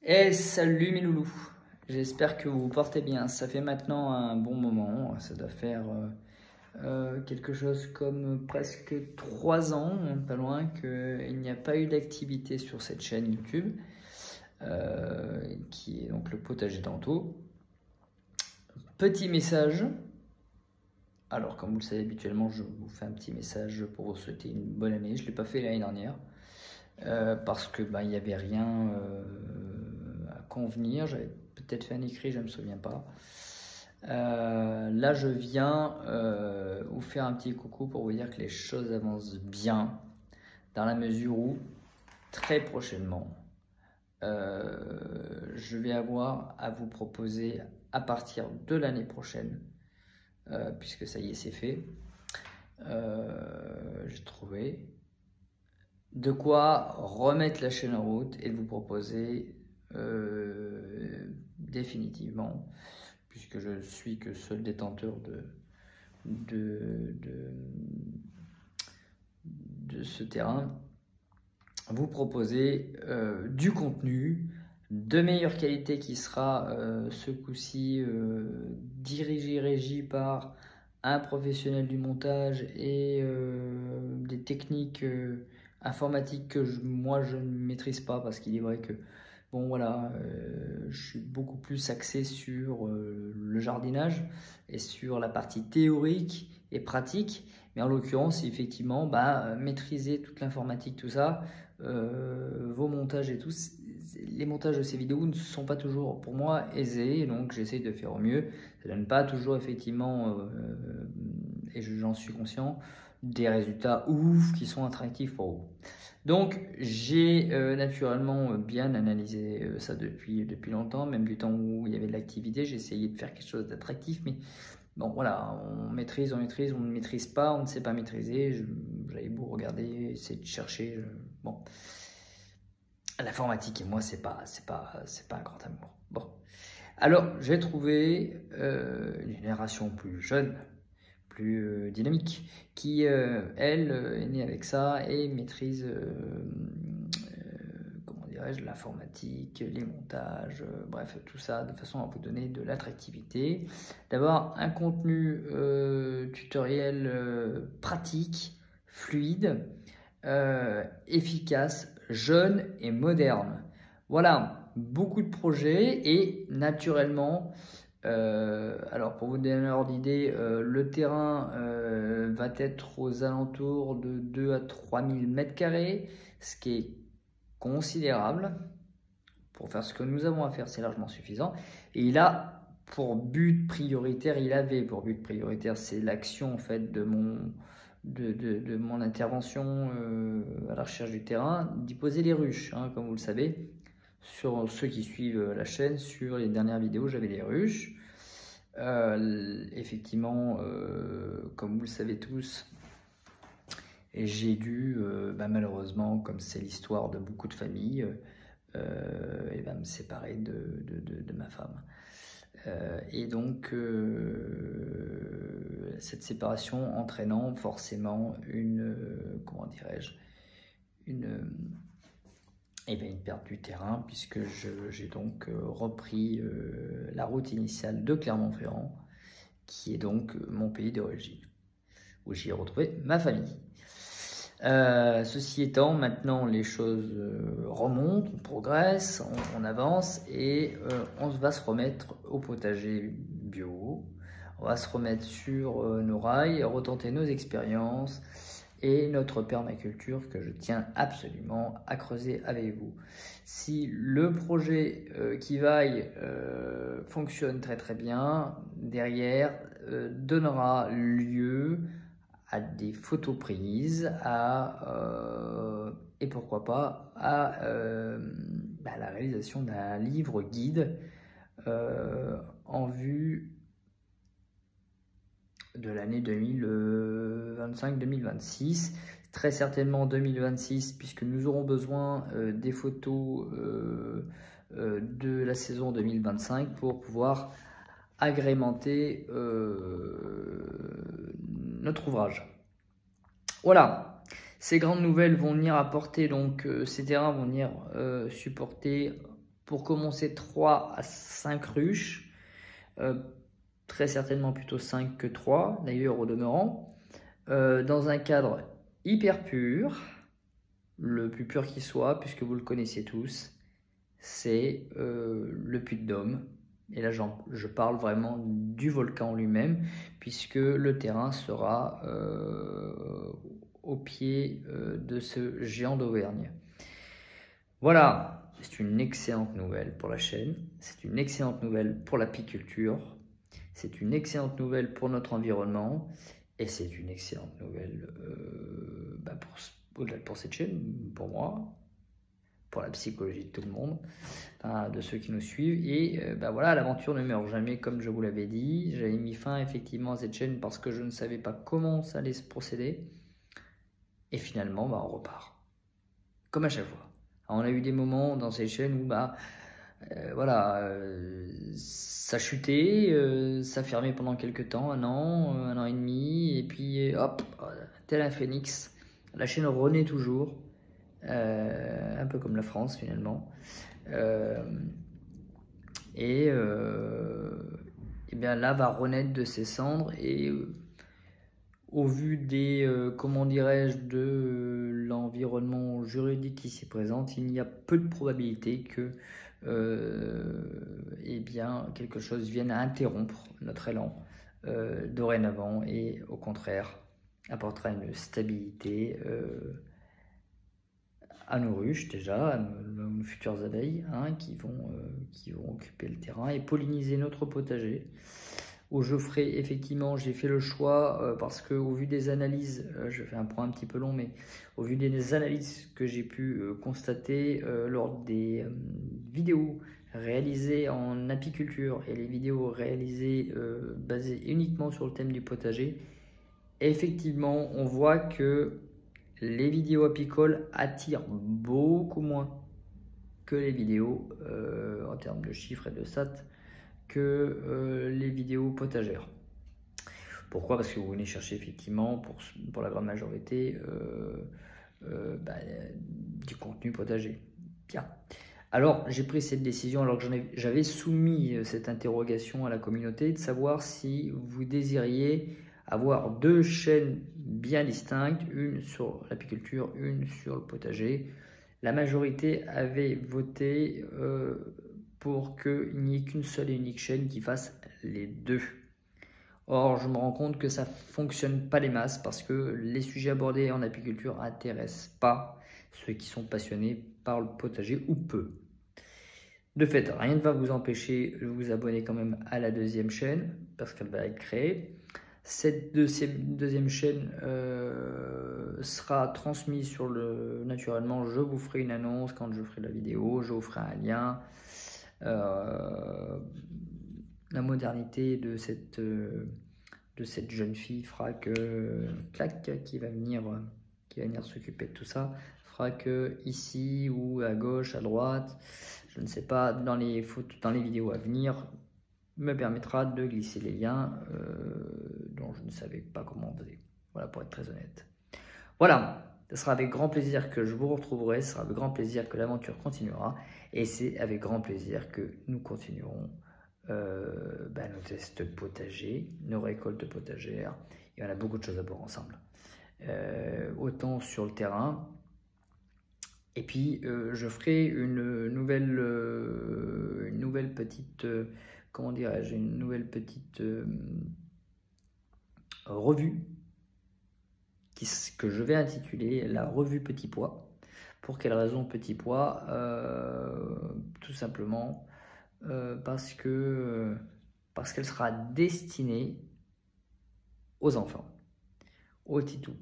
Et salut mes loulous, j'espère que vous vous portez bien. Ça fait maintenant un bon moment, ça doit faire quelque chose comme presque 3 ans, pas loin, qu'il n'y a pas eu d'activité sur cette chaîne YouTube, qui est donc le potager d'Anto. Petit message, alors comme vous le savez habituellement, je vous fais un petit message pour vous souhaiter une bonne année. Je ne l'ai pas fait l'année dernière, parce que il n'y avait rien à convenir. J'avais peut-être fait un écrit, je ne me souviens pas. Là, je viens vous faire un petit coucou pour vous dire que les choses avancent bien, dans la mesure où très prochainement, je vais avoir à vous proposer à partir de l'année prochaine, puisque ça y est, c'est fait. J'ai trouvé de quoi remettre la chaîne en route et de vous proposer définitivement, puisque je suis que seul détenteur de ce terrain, vous proposer du contenu de meilleure qualité qui sera ce coup-ci dirigé, régi par un professionnel du montage et des techniques informatiques que moi je ne maîtrise pas, parce qu'il est vrai que bon voilà, je suis beaucoup plus axé sur le jardinage et sur la partie théorique et pratique, mais en l'occurrence effectivement maîtriser toute l'informatique, tout ça, vos montages et tout, les montages de ces vidéos ne sont pas toujours pour moi aisés, donc j'essaie de faire au mieux. Ça donne pas toujours effectivement, et j'en suis conscient, des résultats ouf qui sont attractifs pour vous. Donc j'ai naturellement bien analysé ça depuis longtemps, même du temps où il y avait de l'activité. J'ai essayé de faire quelque chose d'attractif, mais bon voilà, on maîtrise, on ne maîtrise pas, on ne sait pas maîtriser. J'avais beau regarder, essayer de chercher, bon. L'informatique et moi, c'est pas un grand amour. Bon, alors j'ai trouvé une génération plus jeune, plus dynamique, qui elle est née avec ça et maîtrise, comment dirais-je, l'informatique, les montages, bref tout ça, de façon à vous donner de l'attractivité, d'avoir un contenu tutoriel pratique, fluide, efficace, jeune et moderne. Voilà, beaucoup de projets et naturellement, alors pour vous donner un ordre d'idée, le terrain va être aux alentours de 2 à 3 000 m², ce qui est considérable. Pour faire ce que nous avons à faire, c'est largement suffisant. Et il a pour but prioritaire, c'est l'action en fait de mon intervention à la recherche du terrain, d'y poser les ruches, hein, comme vous le savez. Sur ceux qui suivent la chaîne, sur les dernières vidéos, j'avais des ruches. Effectivement, comme vous le savez tous, j'ai dû, malheureusement, comme c'est l'histoire de beaucoup de familles, me séparer de ma femme. Et donc, cette séparation entraînant forcément une perte du terrain, puisque j'ai donc repris la route initiale de Clermont-Ferrand, qui est donc mon pays d'origine, où j'y ai retrouvé ma famille. Ceci étant, maintenant les choses remontent, on progresse, on avance et on va se remettre au potager bio, on va se remettre sur nos rails, retenter nos expériences et notre permaculture que je tiens absolument à creuser avec vous. Si le projet qui vaille fonctionne très très bien, derrière donnera lieu à des photos prises, et pourquoi pas à la réalisation d'un livre guide en vue de l'année 2025-2026, très certainement 2026, puisque nous aurons besoin des photos de la saison 2025 pour pouvoir agrémenter notre ouvrage. Voilà, ces grandes nouvelles vont venir apporter, donc ces terrains vont venir supporter pour commencer 3 à 5 ruches, très certainement plutôt 5 que 3 d'ailleurs au demeurant, dans un cadre hyper pur, le plus pur qui soit, puisque vous le connaissez tous, c'est le Puy-de-Dôme. Et là, je parle vraiment du volcan lui-même, puisque le terrain sera au pied de ce géant d'Auvergne. Voilà, c'est une excellente nouvelle pour la chaîne, c'est une excellente nouvelle pour l'apiculture, c'est une excellente nouvelle pour notre environnement, et c'est une excellente nouvelle pour cette chaîne, pour moi, pour la psychologie de tout le monde, de ceux qui nous suivent. Et voilà, l'aventure ne meurt jamais, comme je vous l'avais dit. J'avais mis fin effectivement à cette chaîne parce que je ne savais pas comment ça allait se procéder. Et finalement, on repart. Comme à chaque fois. Alors, on a eu des moments dans ces chaînes où ça chutait, ça fermait pendant quelques temps, un an et demi, et puis hop, tel un phénix, la chaîne renaît toujours. Un peu comme la France finalement, et bien là va renaître de ses cendres. Et au vu des comment dirais-je, de l'environnement juridique qui s'y présente, il y a peu de probabilité que quelque chose vienne à interrompre notre élan dorénavant, et au contraire apportera une stabilité à nos ruches déjà, à nos futures abeilles qui vont occuper le terrain et polliniser notre potager. Où je ferai effectivement, j'ai fait le choix parce que au vu des analyses, je fais un point un petit peu long, mais au vu des analyses que j'ai pu constater lors des vidéos réalisées en apiculture et les vidéos réalisées basées uniquement sur le thème du potager, effectivement on voit que les vidéos apicoles attirent beaucoup moins que les vidéos en termes de chiffres et de stats que les vidéos potagères. Pourquoi? Parce que vous venez chercher effectivement pour la grande majorité du contenu potager. Bien. Alors j'ai pris cette décision alors que j'avais soumis cette interrogation à la communauté de savoir si vous désiriez avoir 2 chaînes bien distinctes, une sur l'apiculture, une sur le potager. La majorité avait voté pour qu'il n'y ait qu'une seule et unique chaîne qui fasse les 2. Or, je me rends compte que ça ne fonctionne pas les masses parce que les sujets abordés en apiculture n'intéressent pas ceux qui sont passionnés par le potager ou peu. De fait, rien ne va vous empêcher de vous abonner quand même à la 2e chaîne parce qu'elle va être créée. Cette deuxième chaîne sera transmise naturellement. Je vous ferai une annonce quand je ferai la vidéo, je vous ferai un lien. La modernité de cette jeune fille fera que qui va venir s'occuper de tout ça, fera que ici ou à gauche, à droite, je ne sais pas, dans les vidéos à venir, me permettra de glisser les liens dont je ne savais pas comment on faisait. Voilà, pour être très honnête. Voilà, ce sera avec grand plaisir que je vous retrouverai, ce sera avec grand plaisir que l'aventure continuera, et c'est avec grand plaisir que nous continuerons nos tests potagers, nos récoltes potagères, et on a beaucoup de choses à voir ensemble. Autant sur le terrain, et puis je ferai une nouvelle petite... comment dirais-je, une nouvelle petite revue que je vais intituler la revue Petit Pois. Pour quelle raison Petit Pois? Tout simplement parce qu'elle sera destinée aux enfants, aux titous.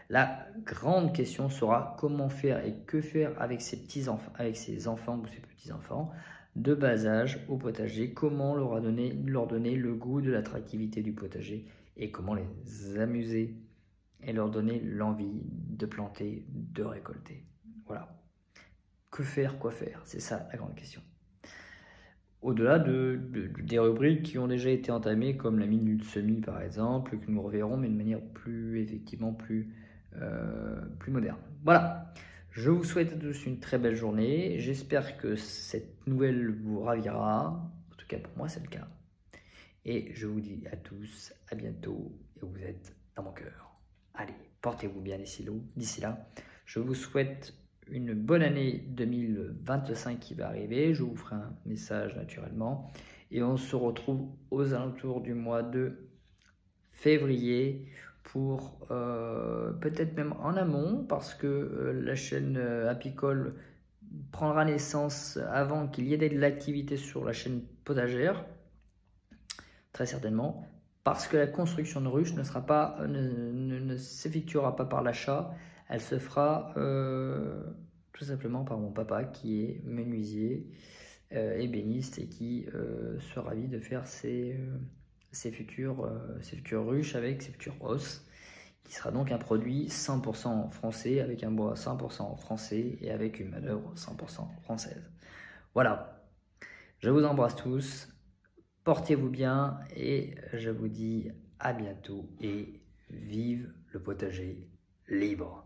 La grande question sera comment faire et que faire avec ces petits-enfants, avec ces enfants ou ces petits-enfants de bas âge au potager, comment leur donner le goût de l'attractivité du potager et comment les amuser et leur donner l'envie de planter, de récolter. Voilà. Que faire, quoi faire? C'est ça la grande question. Au-delà des rubriques qui ont déjà été entamées, comme la minute semis par exemple, que nous reverrons, mais de manière plus moderne. Voilà. Je vous souhaite à tous une très belle journée. J'espère que cette nouvelle vous ravira. En tout cas, pour moi, c'est le cas. Et je vous dis à tous à bientôt. Et vous êtes dans mon cœur. Allez, portez-vous bien d'ici là. Je vous souhaite une bonne année 2025 qui va arriver. Je vous ferai un message naturellement. Et on se retrouve aux alentours du mois de février pour peut-être même en amont, parce que la chaîne apicole prendra naissance avant qu'il y ait de l'activité sur la chaîne potagère, très certainement, parce que la construction de ruches ne s'effectuera pas par l'achat, elle se fera tout simplement par mon papa qui est menuisier, ébéniste, et qui se ravit de faire ses futures ruches avec ses futurs os, qui sera donc un produit 100% français, avec un bois 100% français et avec une manœuvre 100% française. Voilà, je vous embrasse tous, portez-vous bien et je vous dis à bientôt et vive le potager libre.